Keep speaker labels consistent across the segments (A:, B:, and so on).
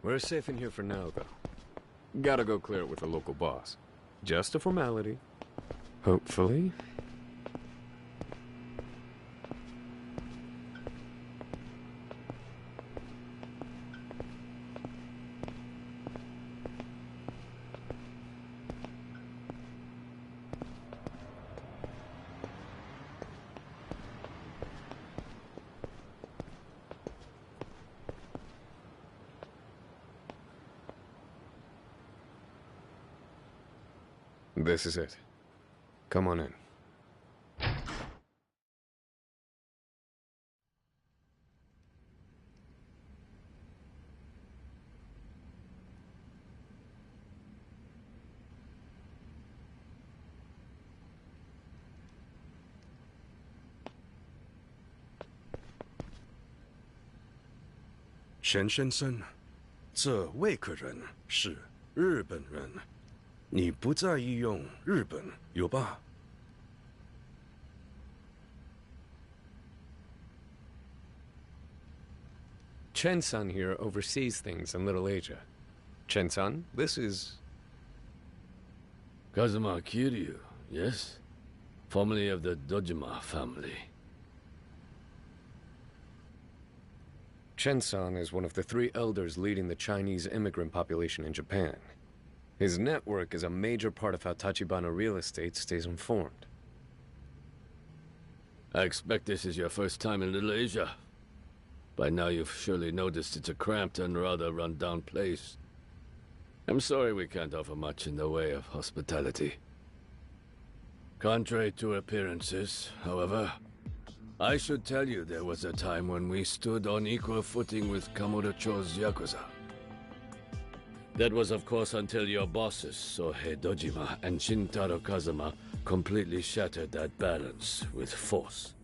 A: We're safe in here for now, though. Gotta go clear it with the local boss. Just a formality. Hopefully. This is it. Come on in.
B: Shen 先生，这位客人是日本人，你不在意用日本，有吧？
A: Chen-san here oversees things in Little Asia. Chen-san, this is...
C: Kazuma Kiryu, yes? Formerly of the Dojima family.
A: Chen-san is one of the 3 elders leading the Chinese immigrant population in Japan. His network is a major part of how Tachibana Real Estate stays informed.
C: I expect this is your first time in Little Asia. By now you've surely noticed it's a cramped and rather run-down place. I'm sorry we can't offer much in the way of hospitality. Contrary to appearances, however, I should tell you there was a time when we stood on equal footing with Kamurocho's Yakuza. That was of course until your bosses, Sohei Dojima and Shintaro Kazuma, completely shattered that balance with force.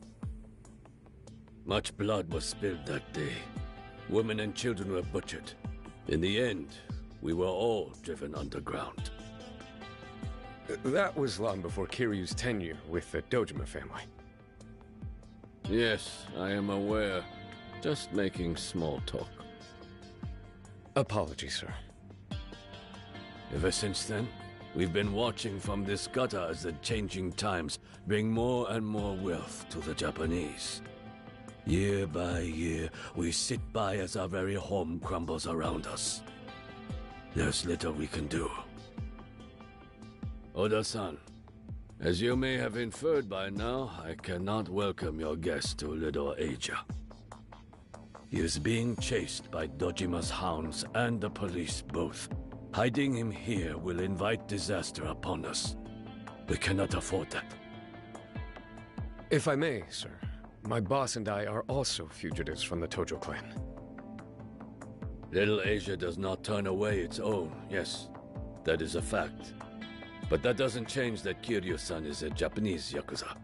C: Much blood was spilled that day. Women and children were butchered. In the end, we were all driven underground.
A: That was long before Kiryu's tenure with the Dojima family.
C: Yes, I am aware. Just making small talk.
A: Apologies, sir.
C: Ever since then, we've been watching from this gutter as the changing times bring more and more wealth to the Japanese. Year by year, we sit by as our very home crumbles around us. There's little we can do. Oda-san, as you may have inferred by now, I cannot welcome your guest to Little Asia. He is being chased by Dojima's hounds and the police both. Hiding him here will invite disaster upon us. We cannot afford that.
A: If I may, sir, my boss and I are also fugitives from the Tojo clan.
C: Little Asia does not turn away its own, yes. That is a fact. But that doesn't change that Kiryu-san is a Japanese Yakuza.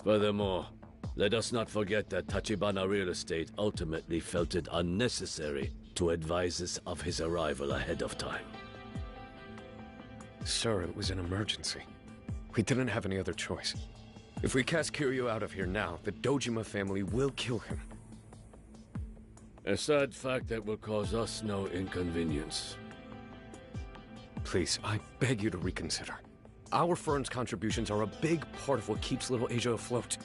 C: Furthermore, let us not forget that Tachibana Real Estate ultimately felt it unnecessary to advise us of his arrival ahead of time.
A: Sir, it was an emergency. We didn't have any other choice. If we cast Kiryu out of here now, the Dojima family will kill him.
C: A sad fact that will cause us no inconvenience.
A: Please, I beg you to reconsider. Our firm's contributions are a big part of what keeps Little Asia afloat.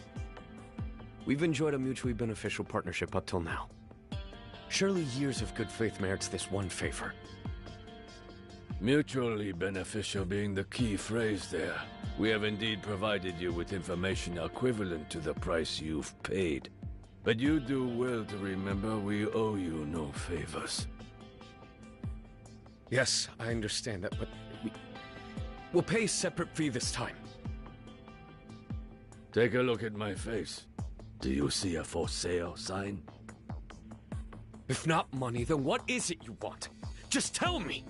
A: We've enjoyed a mutually beneficial partnership up till now. Surely years of good faith merits this one favor.
C: Mutually beneficial being the key phrase there. We have indeed provided you with information equivalent to the price you've paid. But you do well to remember we owe you no favors.
A: Yes, I understand that, but we'll pay a separate fee this time.
C: Take a look at my face. Do you see a for sale sign?
A: If not money, then what is it you want? Just tell me!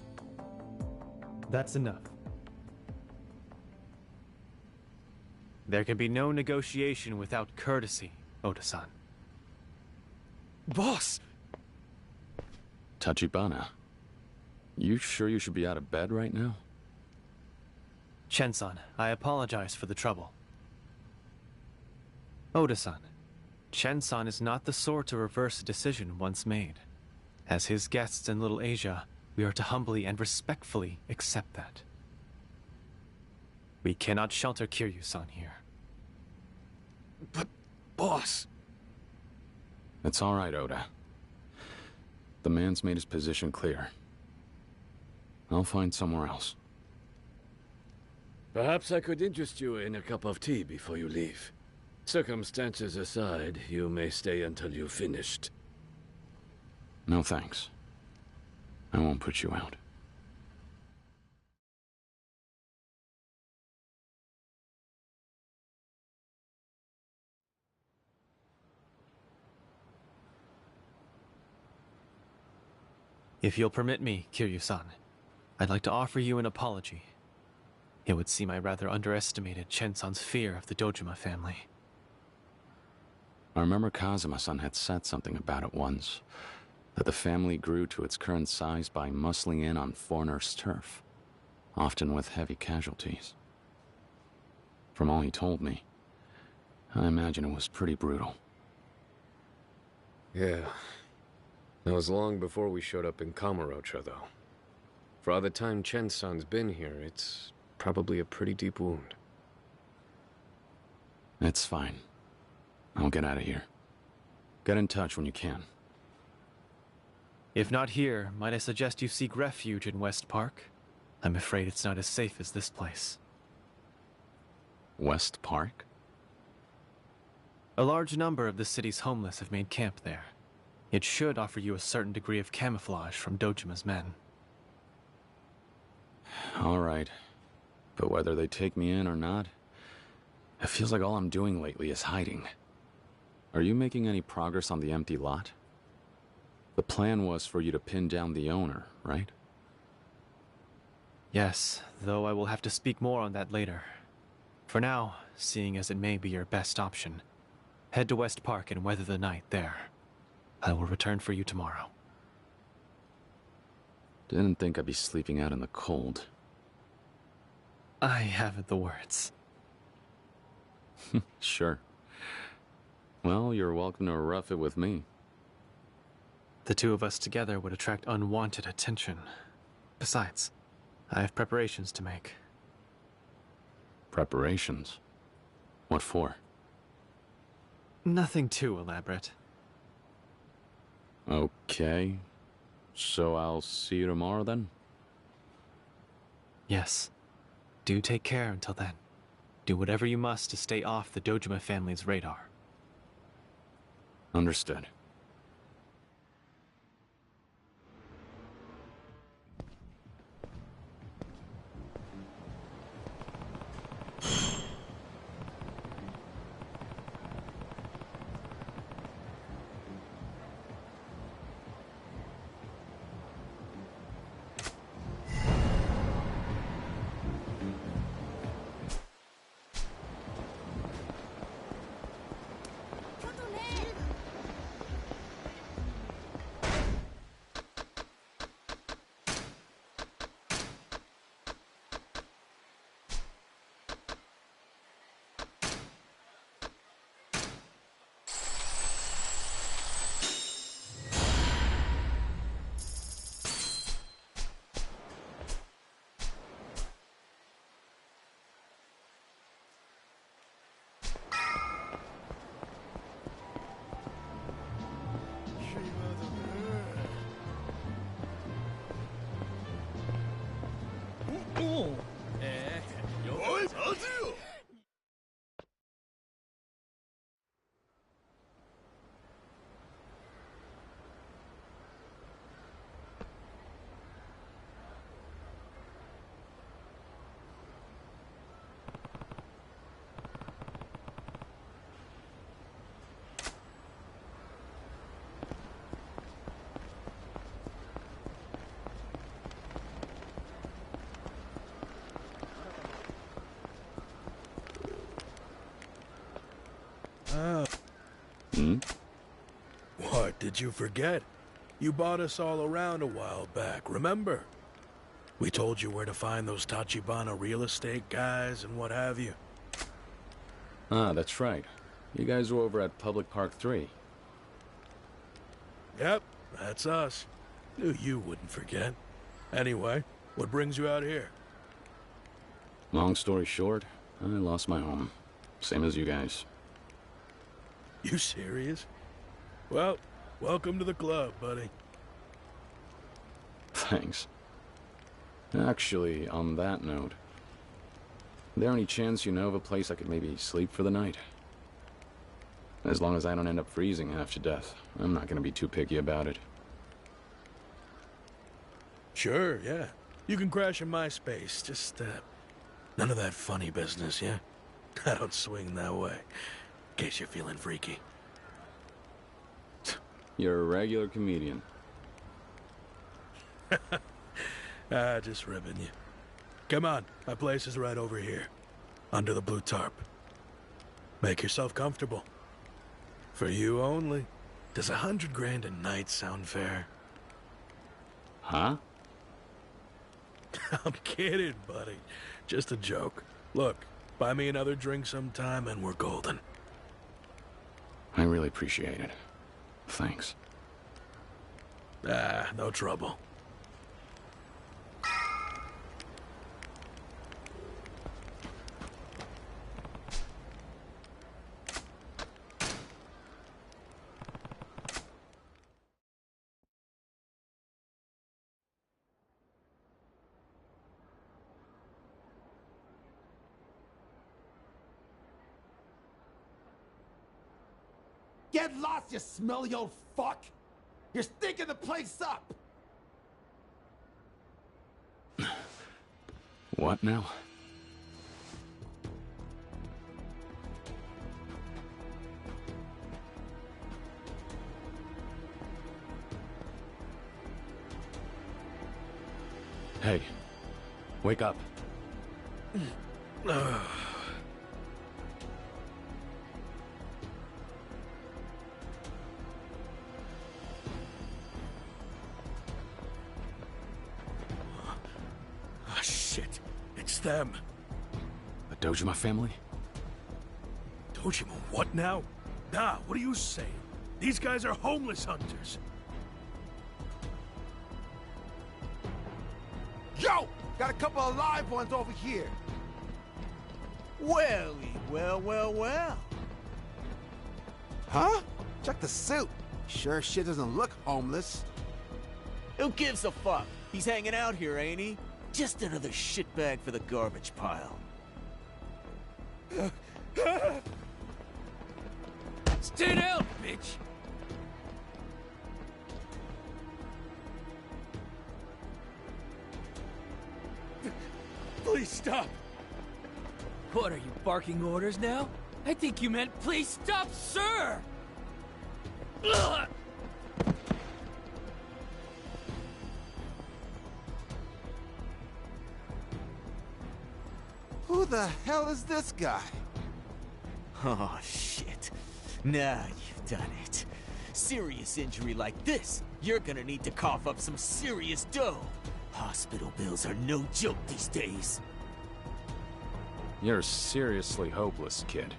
D: That's enough. There can be no negotiation without courtesy, Oda-san.
A: Boss!
E: Tachibana, you sure you should be out of bed right now?
D: Chen-san, I apologize for the trouble. Oda-san, Chen-san is not the sort to reverse a decision once made. As his guests in Little Asia, we are to humbly and respectfully accept that. We cannot shelter Kiryu-san here.
A: But, boss...
E: It's all right, Oda. The man's made his position clear. I'll find somewhere else.
C: Perhaps I could interest you in a cup of tea before you leave. Circumstances aside, you may stay until you've finished.
E: No thanks. I won't put you out.
D: If you'll permit me, Kiryu-san, I'd like to offer you an apology. It would seem I rather underestimated Chen-san's fear of the Dojima family.
E: I remember Kazuma-san had said something about it once. That the family grew to its current size by muscling in on foreigners' turf, often with heavy casualties. From all he told me, I imagine it was pretty brutal.
A: Yeah. That was long before we showed up in Kamurocho, though. For all the time Chen-san's been here, it's probably a pretty deep wound.
E: It's fine. I'll get out of here. Get in touch when you can.
D: If not here, might I suggest you seek refuge in West Park? I'm afraid it's not as safe as this place.
E: West Park?
D: A large number of the city's homeless have made camp there. It should offer you a certain degree of camouflage from Dojima's men.
E: All right. But whether they take me in or not, it feels like all I'm doing lately is hiding. Are you making any progress on the empty lot? The plan was for you to pin down the owner, right?
D: Yes, though I will have to speak more on that later. For now, seeing as it may be your best option, head to West Park and weather the night there. I will return for you tomorrow.
E: Didn't think I'd be sleeping out in the cold.
D: I haven't the words.
E: Sure. Well, you're welcome to rough it with me.
D: The two of us together would attract unwanted attention. Besides, I have preparations to make.
E: Preparations? What for?
D: Nothing too elaborate.
E: Okay. So I'll see you tomorrow then?
D: Yes. Do take care until then. Do whatever you must to stay off the Dojima family's radar.
E: Understood.
F: What, did you forget? You bought us all around a while back, remember? We told you where to find those Tachibana real estate guys and what have you.
E: Ah, that's right. You guys were over at Public Park 3.
F: Yep, that's us. Knew you wouldn't forget. Anyway, what brings you out here?
E: Long story short, I lost my home. Same as you guys.
F: You serious? Well, welcome to the club, buddy.
E: Thanks. Actually, on that note, there any chance you know of a place I could maybe sleep for the night? As long as I don't end up freezing half to death, I'm not gonna be too picky about it.
F: Sure, yeah. You can crash in my space, just, none of that funny business, yeah? I don't swing that way, in case you're feeling freaky.
E: You're a regular comedian.
F: Just ribbing you. Come on, my place is right over here, under the blue tarp. Make yourself comfortable. For you only. Does 100 grand a night sound fair?
E: Huh?
F: I'm kidding, buddy. Just a joke. Look, buy me another drink sometime and we're golden.
E: I really appreciate it. Thanks.
F: No trouble.
G: Get lost, you smelly old fuck! You're stinking the place up!
E: What now? Hey, wake up.
F: Oh, shit. It's them.
E: The Dojima family?
F: Dojima, what now? Nah, what are you saying? These guys are homeless hunters.
G: Yo! Got a couple of live ones over here. Welly, well. Huh? Check the suit. Sure shit doesn't look homeless.
H: Who gives a fuck? He's hanging out here, ain't he? Just another shitbag for the garbage pile.
I: Stay down, bitch!
F: Please stop.
I: What, are you barking orders now? I think you meant, please stop, sir! Ugh!
G: Who the hell is this guy?
H: Oh, shit. Now you've done it. Serious injury like this, you're gonna need to cough up some serious dough. Hospital bills are no joke these days.
E: You're seriously hopeless, kid.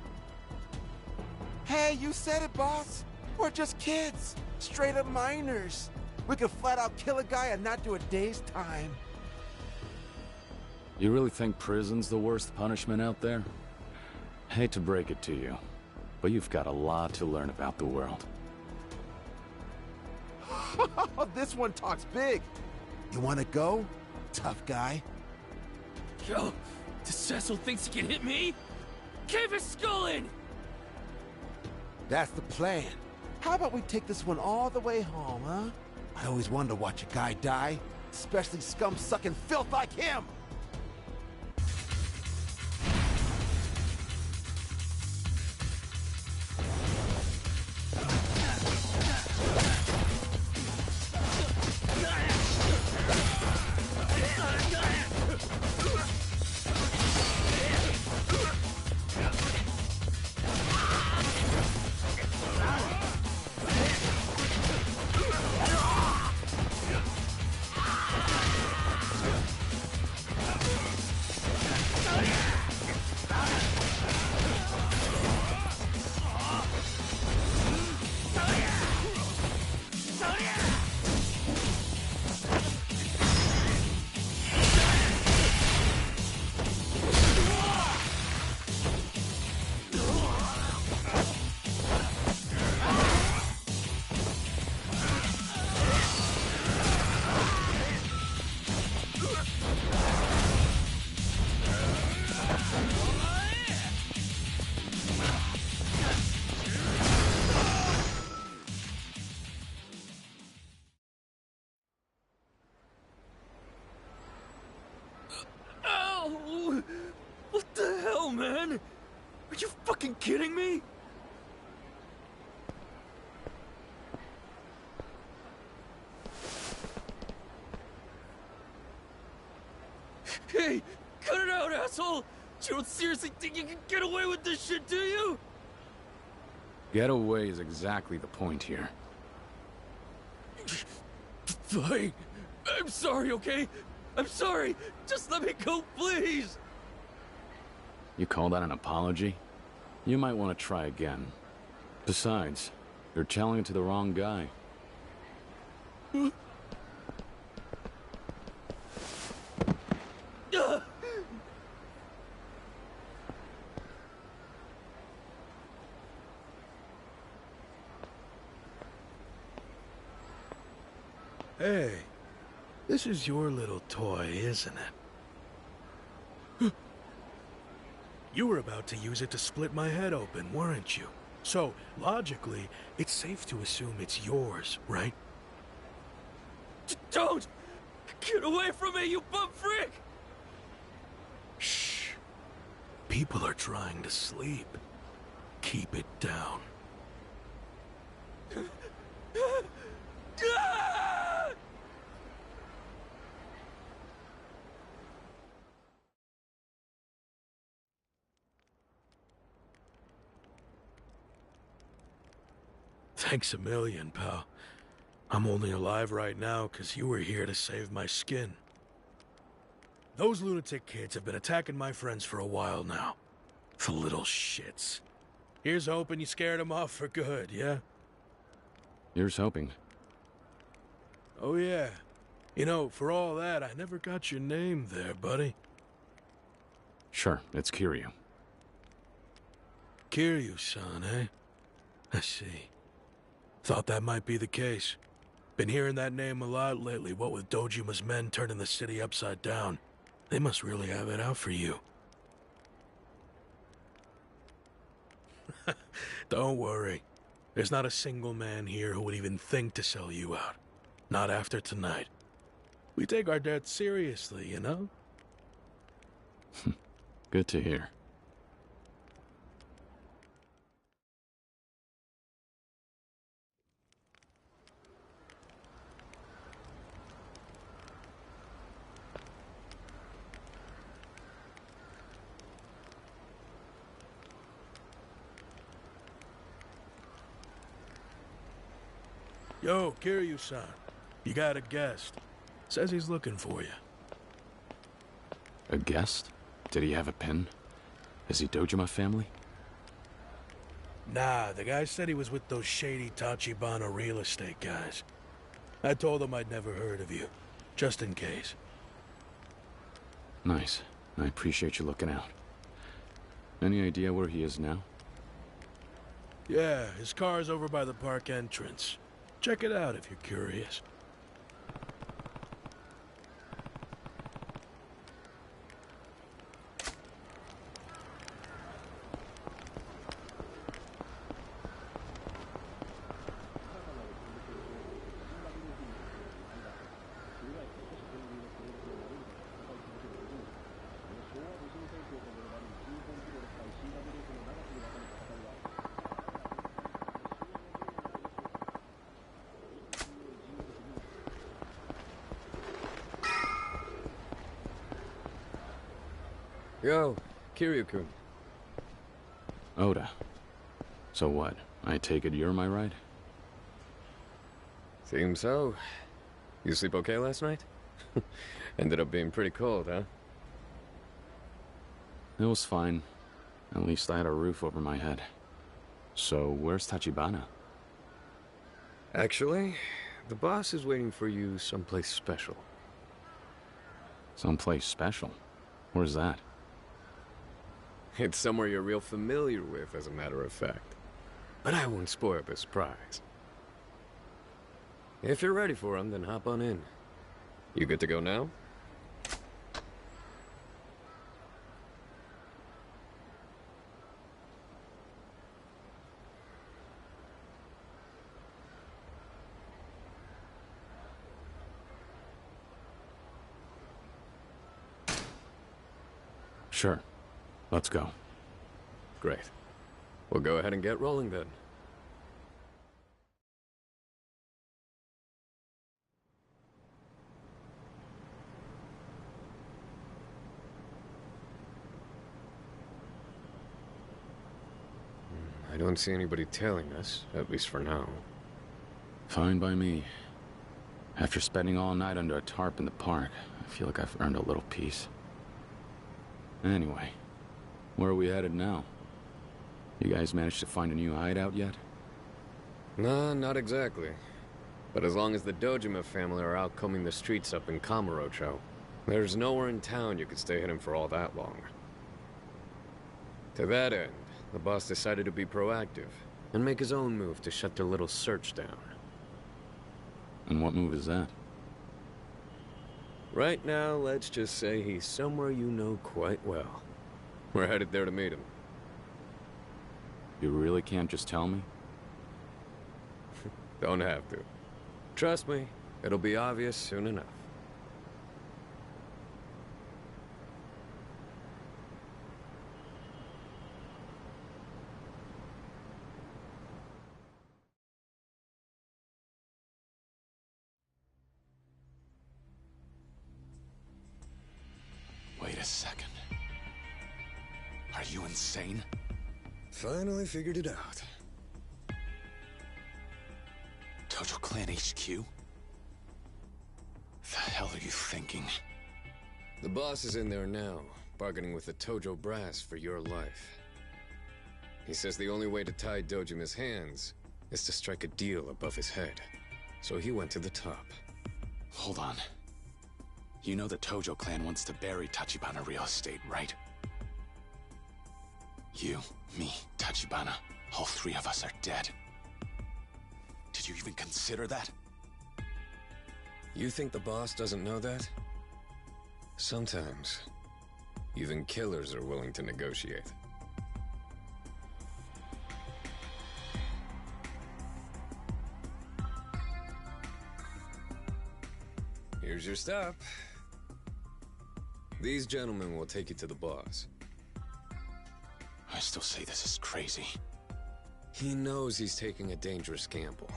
G: Hey, you said it, boss. We're just kids. Straight up minors. We could flat out kill a guy and not do a day's time.
E: You really think prison's the worst punishment out there? Hate to break it to you, but you've got a lot to learn about the world.
G: This one talks big. You wanna go? Tough guy.
I: Yo, the Cecil thinks he can hit me? Cave his skull in!
G: That's the plan. How about we take this one all the way home, huh? I always wanted to watch a guy die, especially scum-sucking filth like him!
I: You fucking kidding me? Hey, cut it out, asshole! You don't seriously think you can get away with this shit, do you?
E: Getaway is exactly the point here.
I: Fine. I'm sorry, okay? I'm sorry. Just let me go, please.
E: You call that an apology? You might want to try again. Besides, you're telling it to the wrong guy.
F: Hey, this is your little toy, isn't it? You were about to use it to split my head open, weren't you? So, logically, it's safe to assume it's yours, right?
I: Don't! Get away from me, you bum freak!
F: Shh. People are trying to sleep. Keep it down. Thanks a million, pal. I'm only alive right now because you were here to save my skin. Those lunatic kids have been attacking my friends for a while now. The little shits. Here's hoping you scared them off for good, yeah?
E: Here's hoping.
F: Oh yeah. You know, for all that, I never got your name there, buddy.
E: Sure, it's Kiryu.
F: Kiryu-san, eh? I see. Thought that might be the case. Been hearing that name a lot lately, what with Dojima's men turning the city upside down. They must really have it out for you. Don't worry. There's not a single man here who would even think to sell you out. Not after tonight. We take our debt seriously, you know?
E: Good to hear.
F: Yo, Kiryu-san. You got a guest. Says he's looking for you.
E: A guest? Did he have a pin? Is he Dojima family?
F: Nah, the guy said he was with those shady Tachibana real estate guys. I told him I'd never heard of you, just in case.
E: Nice. I appreciate you looking out. Any idea where he is now?
F: Yeah, his car's over by the park entrance. Check it out if you're curious.
A: Yo, Kiryu-kun.
E: Oda. So what? I take it you're my ride?
A: Seems so. You sleep okay last night? Ended up being pretty cold, huh?
E: It was fine. At least I had a roof over my head. So, where's Tachibana?
A: Actually, the boss is waiting for you someplace special.
E: Someplace special? Where's that?
A: It's somewhere you're real familiar with, as a matter of fact. But I won't spoil the surprise. If you're ready for him, then hop on in. You good to go now?
E: Sure. Let's go.
A: Great. We'll go ahead and get rolling then. I don't see anybody tailing us, at least for now.
E: Fine by me. After spending all night under a tarp in the park, I feel like I've earned a little peace. Anyway, where are we headed now? You guys managed to find a new hideout yet?
A: Nah, not exactly. But as long as the Dojima family are out combing the streets up in Kamurocho, there's nowhere in town you could stay hidden for all that long. To that end, the boss decided to be proactive and make his own move to shut their little search down.
E: And what move is that?
A: Right now, let's just say he's somewhere you know quite well. We're headed there to meet him.
E: You really can't just tell me?
A: Don't have to. Trust me, it'll be obvious soon enough.
E: Wait a second. Are you insane?
B: Finally figured it out.
E: Tojo Clan HQ? The hell are you thinking?
A: The boss is in there now, bargaining with the Tojo brass for your life. He says the only way to tie Dojima's hands is to strike a deal above his head. So he went to the top.
E: Hold on. You know the Tojo Clan wants to bury Tachibana real estate, right? You, me, Tachibana, all three of us are dead. Did you even consider that?
A: You think the boss doesn't know that? Sometimes, even killers are willing to negotiate. Here's your stop. These gentlemen will take you to the boss.
E: I still say this is crazy.
A: He knows he's taking a dangerous gamble.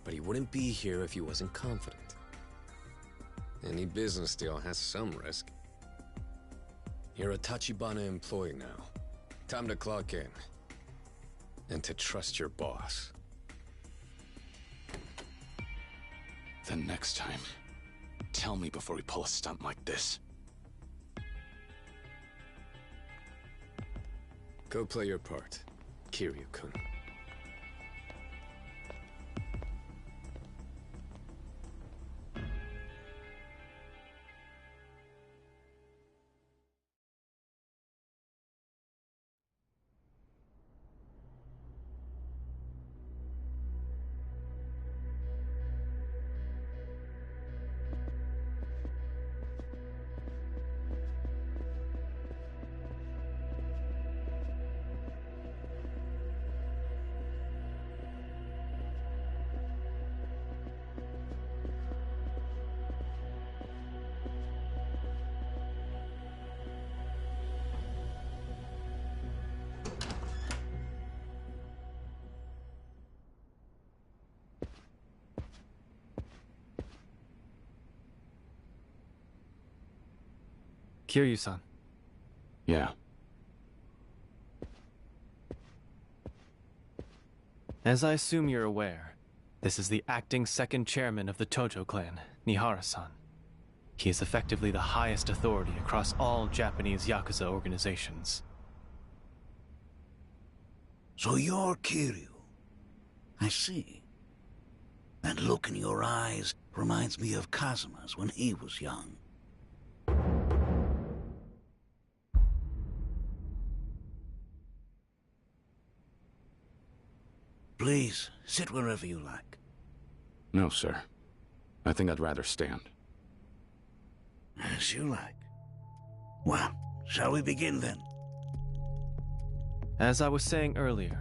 A: But he wouldn't be here if he wasn't confident. Any business deal has some risk. You're a Tachibana employee now. Time to clock in. And to trust your boss.
E: Then next time, tell me before we pull a stunt like this.
A: Go play your part, Kiryu-kun.
D: Kiryu-san.
E: Yeah.
D: As I assume you're aware, this is the acting second chairman of the Tojo clan, Nihara-san. He is effectively the highest authority across all Japanese Yakuza organizations.
J: So you're Kiryu. I see. That look in your eyes reminds me of Kazuma's when he was young. Please, sit wherever you like.
E: No, sir. I think I'd rather stand.
J: As you like. Well, shall we begin then?
D: As I was saying earlier,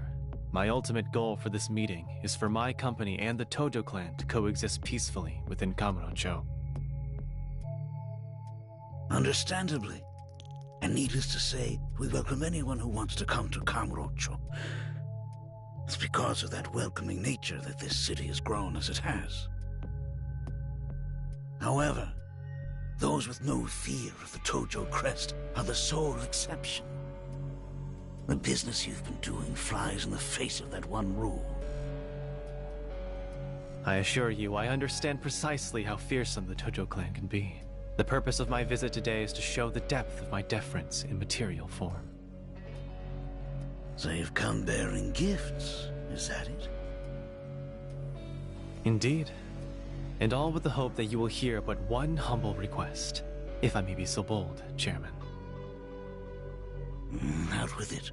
D: my ultimate goal for this meeting is for my company and the Tojo clan to coexist peacefully within Kamurocho.
J: Understandably. And needless to say, we welcome anyone who wants to come to Kamurocho. It's because of that welcoming nature that this city has grown as it has. However, those with no fear of the Tojo crest are the sole exception. The business you've been doing flies in the face of that one rule.
D: I assure you, I understand precisely how fearsome the Tojo clan can be. The purpose of my visit today is to show the depth of my deference in material form.
J: So you've come bearing gifts, is that it?
D: Indeed. And all with the hope that you will hear but one humble request, if I may be so bold, Chairman.
J: Out with it.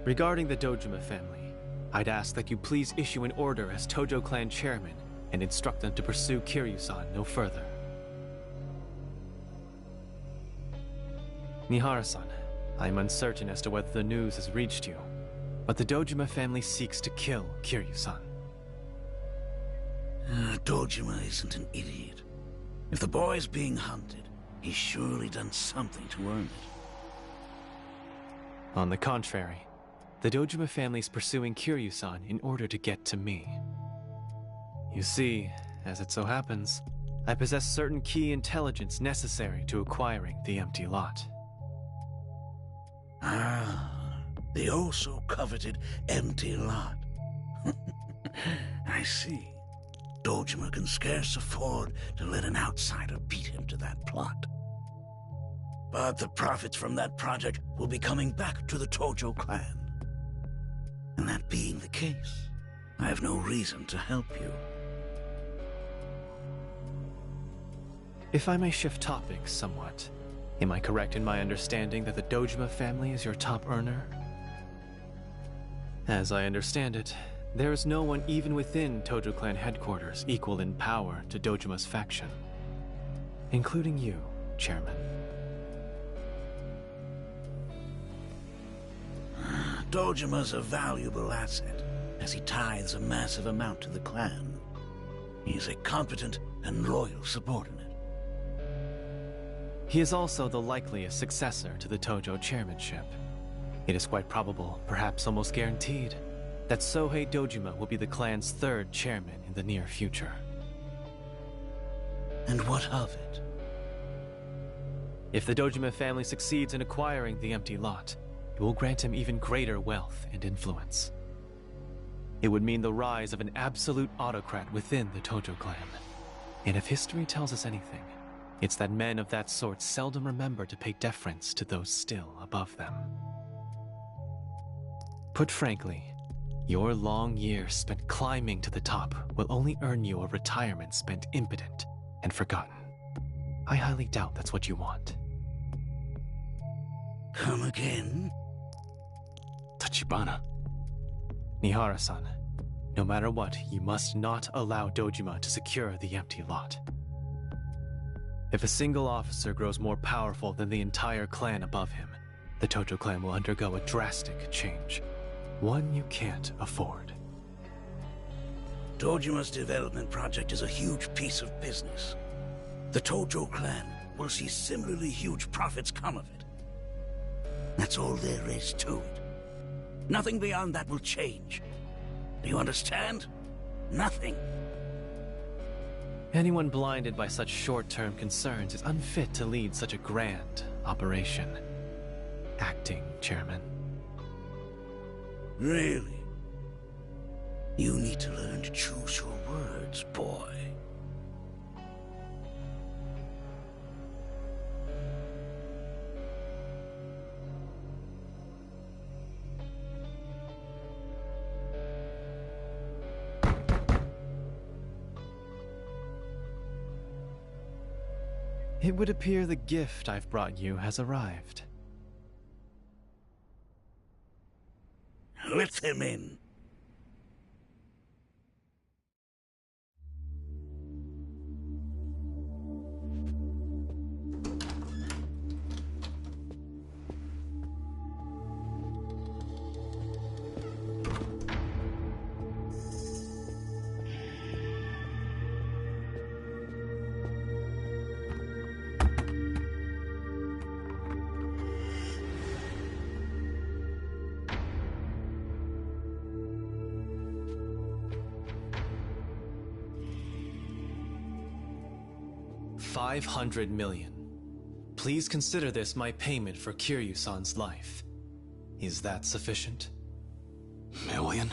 D: Regarding the Dojima family, I'd ask that you please issue an order as Tojo clan chairman and instruct them to pursue Kiryu-san no further. Nihara-san, I am uncertain as to whether the news has reached you, but the Dojima family seeks to kill Kiryu-san.
J: Dojima isn't an idiot. If the boy's being hunted, he's surely done something to earn it.
D: On the contrary, the Dojima family is pursuing Kiryu-san in order to get to me. You see, as it so happens, I possess certain key intelligence necessary to acquiring the empty lot.
J: Ah, the also coveted empty lot. I see. Dojima can scarce afford to let an outsider beat him to that plot. But the profits from that project will be coming back to the Tojo clan. And that being the case, I have no reason to help you.
D: If I may shift topics somewhat, am I correct in my understanding that the Dojima family is your top earner? As I understand it, there is no one even within Tojo clan headquarters equal in power to Dojima's faction, including you, Chairman.
J: Dojima's a valuable asset, as he tithes a massive amount to the clan. He's a competent and loyal subordinate.
D: He is also the likeliest successor to the Tojo chairmanship. It is quite probable, perhaps almost guaranteed, that Sohei Dojima will be the clan's third chairman in the near future.
J: And what of it?
D: If the Dojima family succeeds in acquiring the empty lot, it will grant him even greater wealth and influence. It would mean the rise of an absolute autocrat within the Tojo clan. And if history tells us anything, it's that men of that sort seldom remember to pay deference to those still above them. Put frankly, your long years spent climbing to the top will only earn you a retirement spent impotent and forgotten. I highly doubt that's what you want.
J: Come again?
E: Tachibana.
D: Nihara-san, no matter what, you must not allow Dojima to secure the empty lot. If a single officer grows more powerful than the entire clan above him, the Tojo clan will undergo a drastic change. One you can't afford.
J: Dojima's development project is a huge piece of business. The Tojo clan will see similarly huge profits come of it. That's all there is to it. Nothing beyond that will change. Do you understand? Nothing.
D: Anyone blinded by such short-term concerns is unfit to lead such a grand operation. Acting Chairman.
J: Really? You need to learn to choose your words, boy.
D: It would appear the gift I've brought you has arrived.
J: Let them in.
D: 500 million. Please consider this my payment for Kiryu-san's life. Is that sufficient?
E: Million?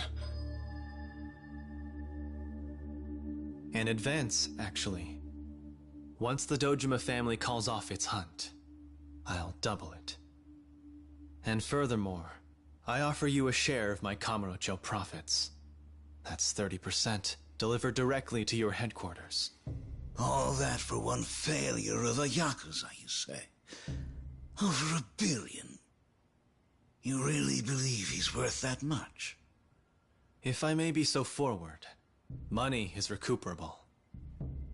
D: An advance, actually. Once the Dojima family calls off its hunt, I'll double it. And furthermore, I offer you a share of my Kamurocho profits. That's 30%, delivered directly to your headquarters.
J: All that for one failure of a Yakuza, you say? Over $1 billion. You really believe he's worth that much?
D: If I may be so forward, money is recuperable.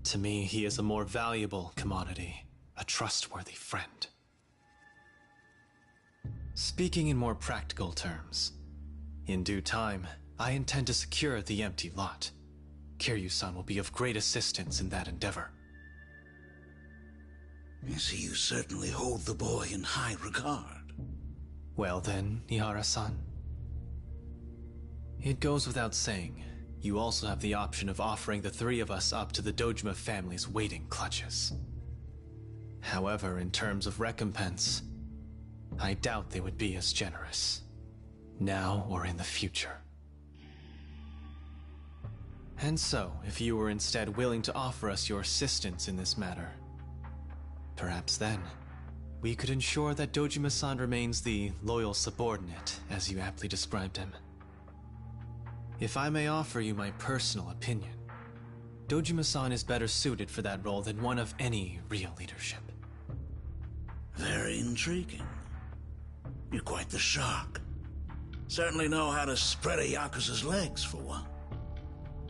D: To me, he is a more valuable commodity, a trustworthy friend. Speaking in more practical terms, in due time, I intend to secure the empty lot. Kiryu-san will be of great assistance in that endeavor.
J: I see you certainly hold the boy in high regard.
D: Well then, Nihara-san. It goes without saying, you also have the option of offering the three of us up to the Dojima family's waiting clutches. However, in terms of recompense, I doubt they would be as generous, now or in the future. And so, if you were instead willing to offer us your assistance in this matter, perhaps then, we could ensure that Dojima-san remains the loyal subordinate, as you aptly described him. If I may offer you my personal opinion, Dojima-san is better suited for that role than one of any real leadership.
J: Very intriguing. You're quite the shark. Certainly know how to spread a Yakuza's legs, for one.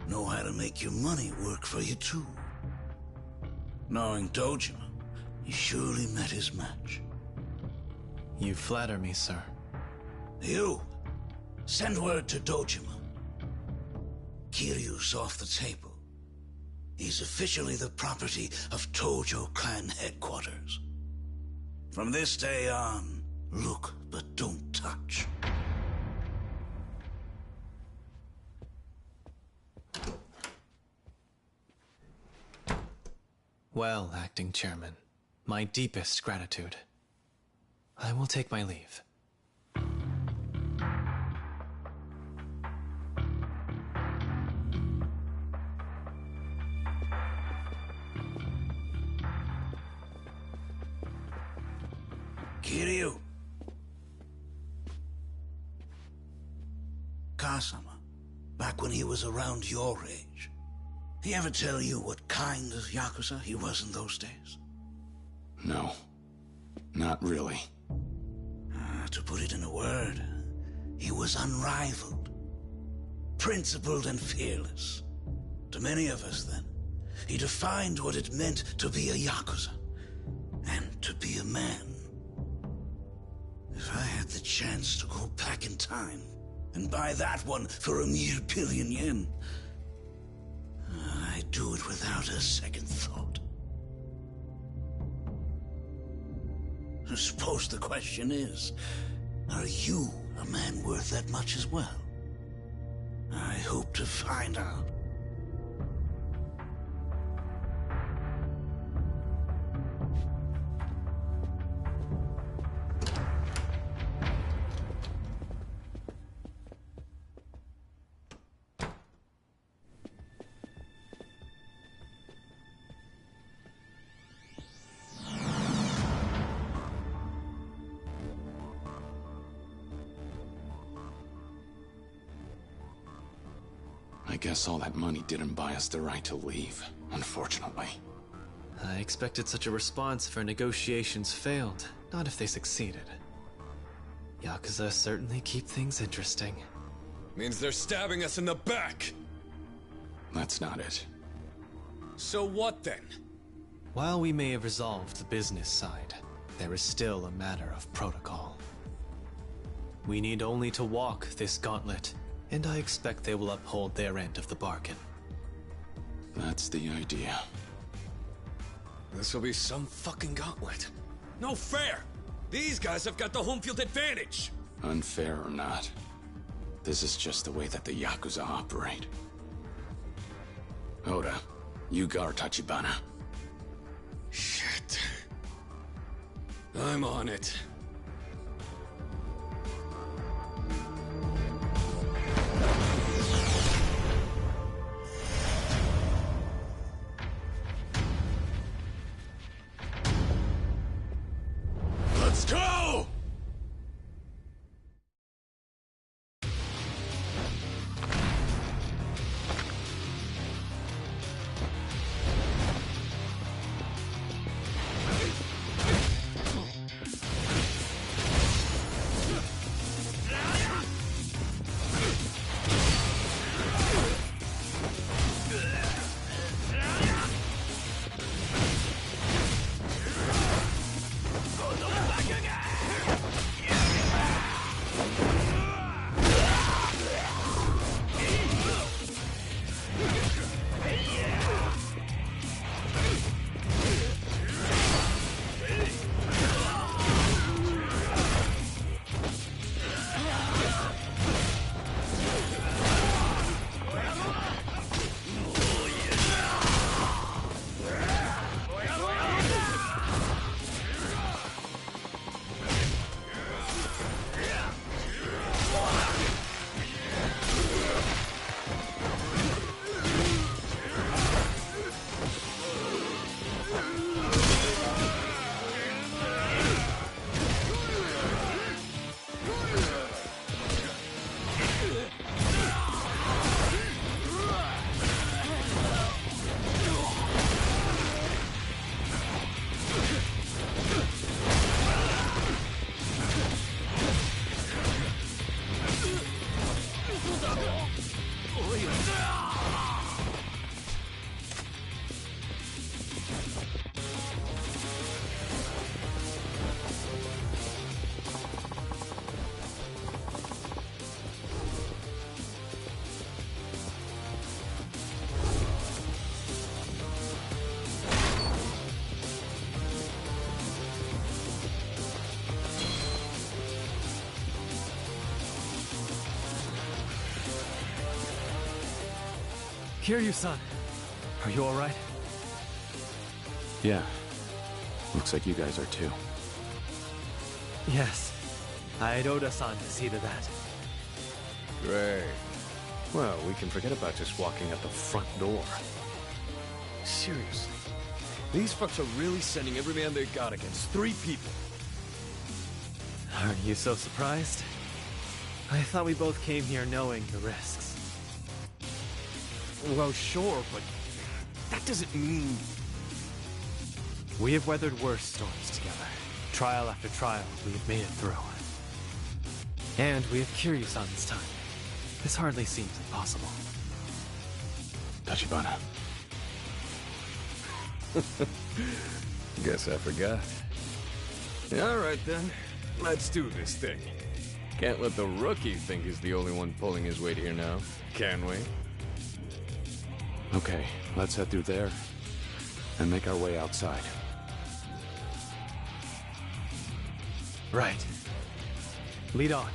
J: Know how to make your money work for you, too. Knowing Dojima, he surely met his match.
D: You flatter me, sir.
J: You, send word to Dojima. Kiryu's off the table. He's officially the property of Tojo Clan headquarters. From this day on, look but don't touch.
D: Well, acting chairman, my deepest gratitude. I will take my leave.
J: Kiryu. Kasama, back when he was around your age, he ever tell you what kind of Yakuza he was in those days?
E: No, not really.
J: To put it in a word, he was unrivaled, principled and fearless. To many of us, then, he defined what it meant to be a Yakuza, and to be a man. If I had the chance to go back in time, and buy that one for a mere $1 billion yen, I'd do it without a second thought. I suppose the question is, are you a man worth that much as well? I hope to find out.
E: I guess all that money didn't buy us the right to leave, unfortunately.
D: I expected such a response if our negotiations failed, not if they succeeded. Yakuza certainly keep things interesting.
A: Means they're stabbing us in the back!
E: That's not it.
A: So what then?
D: While we may have resolved the business side, there is still a matter of protocol. We need only to walk this gauntlet, and I expect they will uphold their end of the bargain.
E: That's the idea.
A: This will be some fucking gauntlet. No fair! These guys have got the home field advantage!
E: Unfair or not, this is just the way that the Yakuza operate. Oda, you guard Tachibana.
C: I'm on it. Let's go!
D: Kiryu-san, are you alright?
E: Yeah. Looks like you guys are too.
D: Yes. I'd Oda-san to see to that.
A: Great. Well, we can forget about just walking out the front door. Seriously. These fucks are really sending every man they got against 3 people.
D: Aren't you so surprised? I thought we both came here knowing the risks.
A: Well, sure, but that doesn't mean...
D: We have weathered worse storms together. Trial after trial, we have made it through. And we have Kiryu-san this time. This hardly seems impossible.
E: Tachibana.
A: Guess I forgot. Alright then, let's do this thing. Can't let the rookie think he's the only one pulling his weight here now, can we?
E: Okay, let's head through there and make our way outside.
D: Right. Lead on.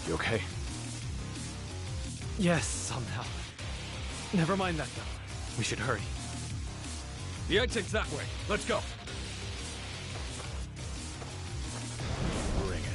A: You okay?
D: Yes, somehow. Never mind that, though. We should hurry.
A: The exit's that way. Let's go.
J: Bring it.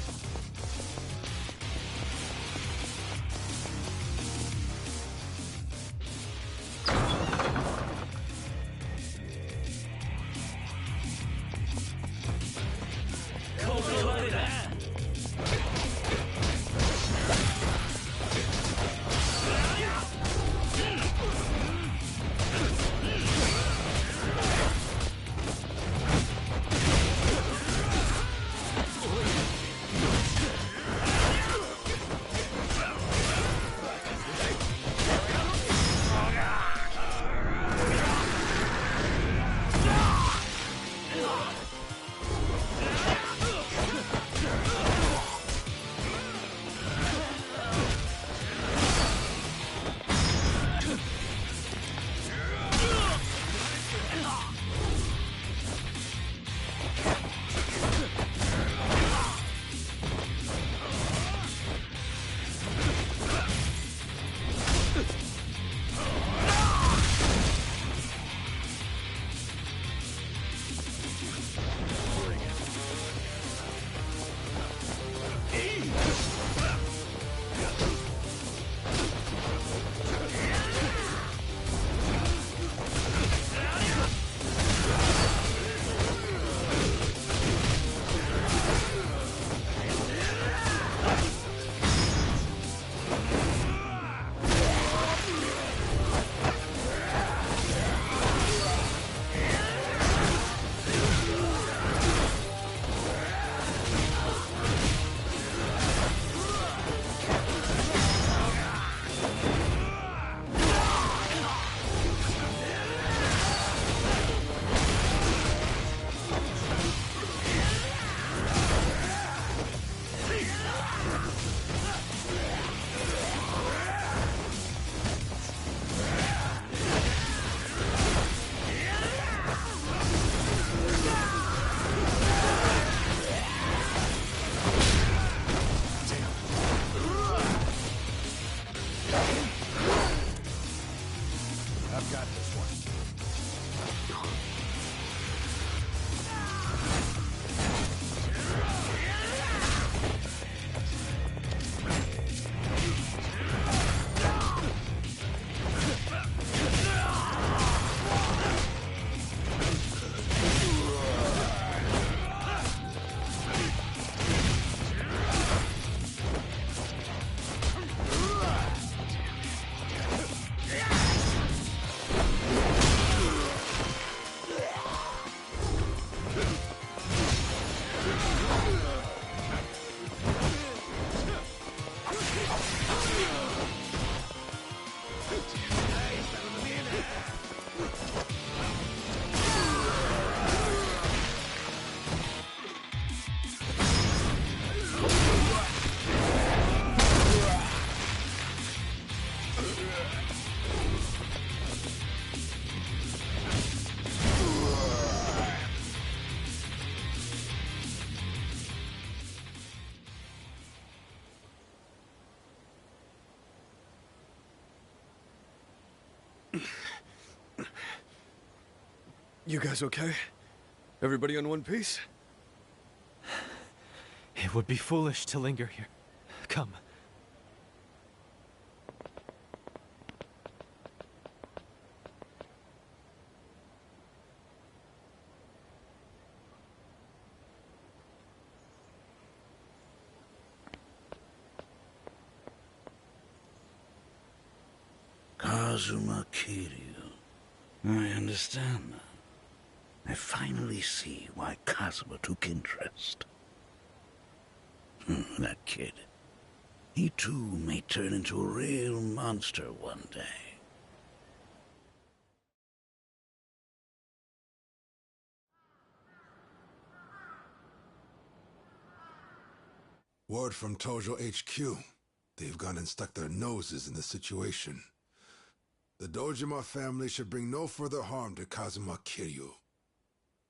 A: You guys okay? Everybody on one piece?
D: It would be foolish to linger here. Come.
J: Kazuma Kiryu. I understand now. I finally see why Kazuma took interest. That kid. He too may turn into a real monster one day.
K: Word from Tojo HQ. They've gone and stuck their noses in the situation. The Dojima family should bring no further harm to Kazuma Kiryu.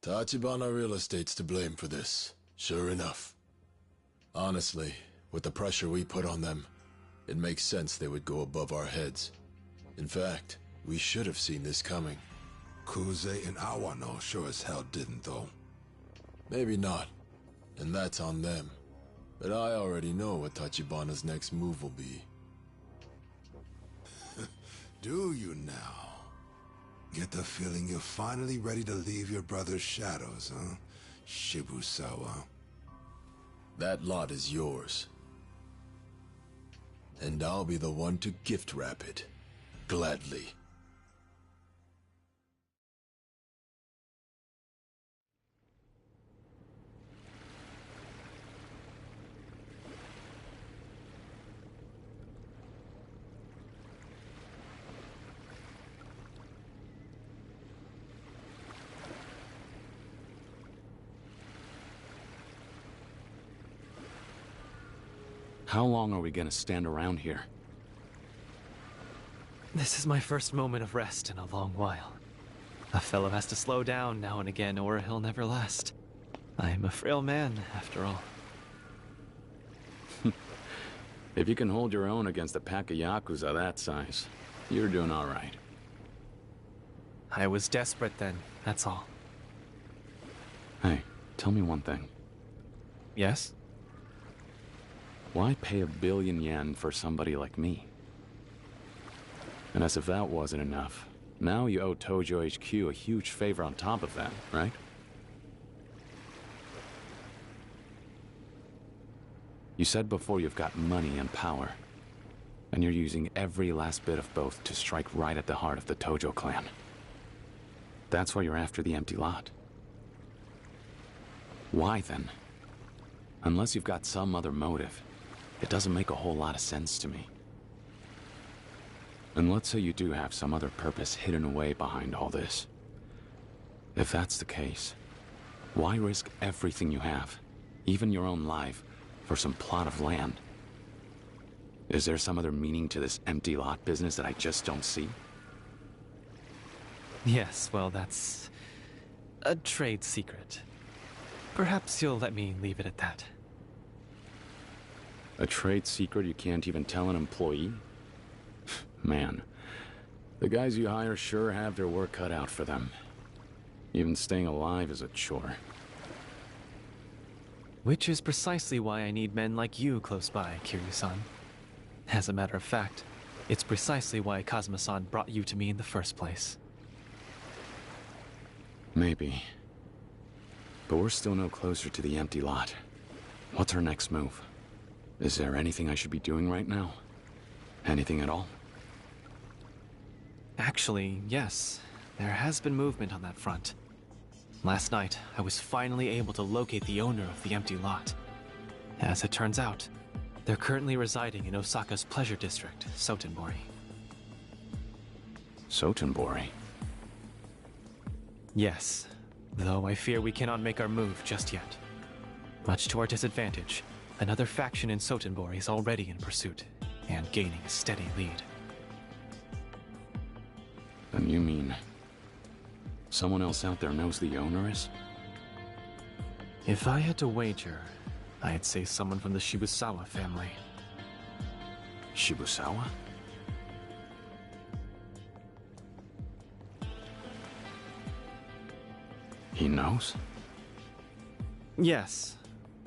L: Tachibana Real Estate's to blame for this, sure enough. Honestly, With the pressure we put on them, it makes sense they would go above our heads. In fact, we should have seen this coming.
K: Kuze and Awano sure as hell didn't, though.
L: Maybe not, and that's on them. But I already know what Tachibana's next move will be.
K: Do you now? Get the feeling you're finally ready to leave your brother's shadows, huh? Shibusawa.
L: That lot is yours. And I'll be the one to gift wrap it. Gladly.
E: How long are we gonna stand around here?
D: This is my first moment of rest in a long while. A fellow has to slow down now and again, or he'll never last. I am a frail man, after all.
E: If you can hold your own against a pack of Yakuza that size, you're doing all right.
D: I was desperate then, that's all.
E: Hey, tell me one thing.
D: Yes?
E: Why pay 1 billion yen for somebody like me? And as if that wasn't enough, now you owe Tojo HQ a huge favor on top of that, right? You said before you've got money and power, and you're using every last bit of both to strike right at the heart of the Tojo clan. That's why you're after the empty lot. Why then? Unless you've got some other motive, it doesn't make a whole lot of sense to me. And let's say you do have some other purpose hidden away behind all this. If that's the case, why risk everything you have, even your own life, for some plot of land? Is there some other meaning to this empty lot business that I just don't see?
D: Yes, well, that's a trade secret. Perhaps you'll let me leave it at that.
E: A trade secret you can't even tell an employee? Man, the guys you hire sure have their work cut out for them. Even staying alive is a chore.
D: Which is precisely why I need men like you close by, Kiryu-san. As a matter of fact, it's precisely why Kazuma-san brought you to me in the first place.
E: Maybe. But we're still no closer to the empty lot. What's our next move? Is there anything I should be doing right now? Anything at all?
D: Actually, yes. There has been movement on that front. Last night, I was finally able to locate the owner of the empty lot. As it turns out, they're currently residing in Osaka's pleasure district, Sotenbori.
E: Sotenbori?
D: Yes, though I fear we cannot make our move just yet. Much to our disadvantage, another faction in Sotenbori is already in pursuit, and gaining a steady lead.
E: Then you mean someone else out there knows the owner is?
D: If I had to wager, I'd say someone from the Shibusawa family.
E: Shibusawa? He knows?
D: Yes,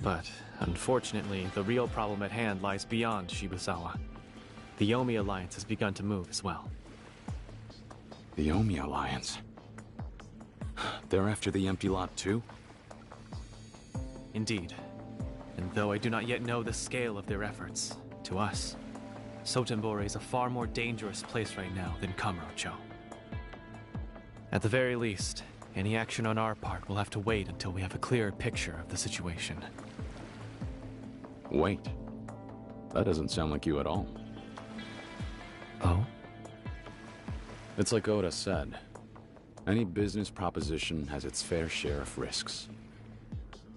D: but unfortunately, the real problem at hand lies beyond Shibusawa. The Yomi Alliance has begun to move as well.
E: The Yomi Alliance? They're after the empty lot too?
D: Indeed. And though I do not yet know the scale of their efforts, to us, Sotenbori is a far more dangerous place right now than Kamurocho. At the very least, any action on our part will have to wait until we have a clearer picture of the situation.
E: Wait. That doesn't sound like you at all.
D: Oh?
E: It's like Oda said. Any business proposition has its fair share of risks.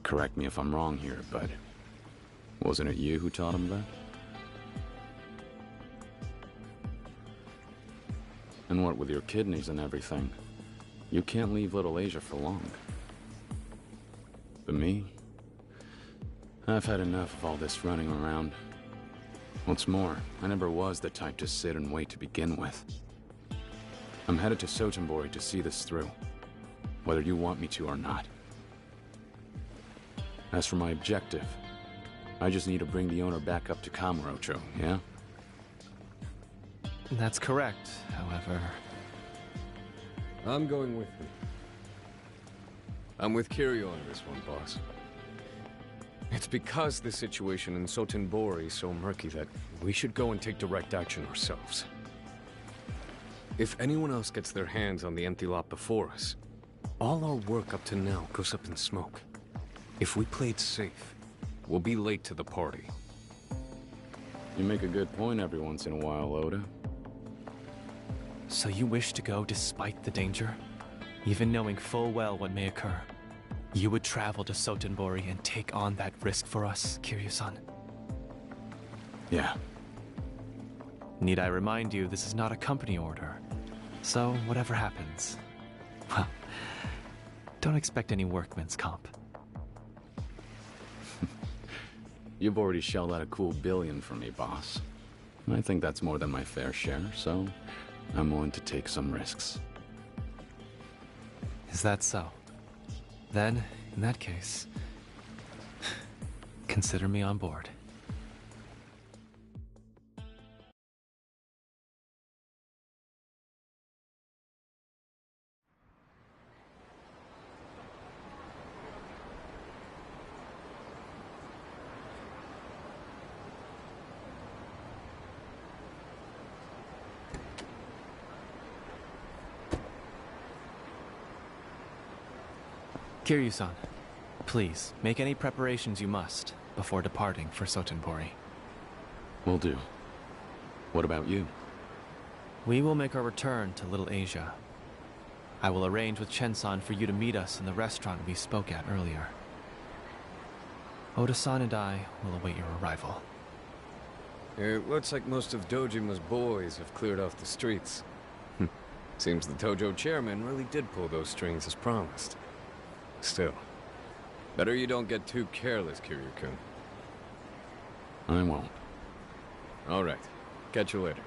E: Correct me if I'm wrong here, but wasn't it you who taught him that? And what with your kidneys and everything, you can't leave Little Asia for long. But me, I've had enough of all this running around. What's more, I never was the type to sit and wait to begin with. I'm headed to Sotenbori to see this through, whether you want me to or not. As for my objective, I just need to bring the owner back up to Kamurocho, yeah?
D: That's correct, however...
A: I'm going with you. I'm with Kiryu on this one, boss. It's because the situation in Sotenbori is so murky that we should go and take direct action ourselves. If anyone else gets their hands on the empty lot before us, all our work up to now goes up in smoke. If we play it safe, we'll be late to the party.
E: You make a good point every once in a while, Oda.
D: So you wish to go despite the danger? Even knowing full well what may occur? You would travel to Sotenbori and take on that risk for us, Kiryu-san?
E: Yeah.
D: Need I remind you, this is not a company order. So, whatever happens, well, don't expect any workman's comp.
E: You've already shelled out a cool $1 billion for me, boss. I think that's more than my fair share, so I'm willing to take some risks.
D: Is that so? Then, in that case, consider me on board. Kiryu-san, please, make any preparations you must before departing for Sotenbori.
E: Will do. What about you?
D: We will make our return to Little Asia. I will arrange with Chen-san for you to meet us in the restaurant we spoke at earlier. Oda-san and I will await your arrival.
A: It looks like most of Dojima's boys have cleared off the streets. Seems the Tojo chairman really did pull those strings as promised. Still, better you don't get too careless, Kiryu-kun.
E: I won't.
A: All right. Catch you later.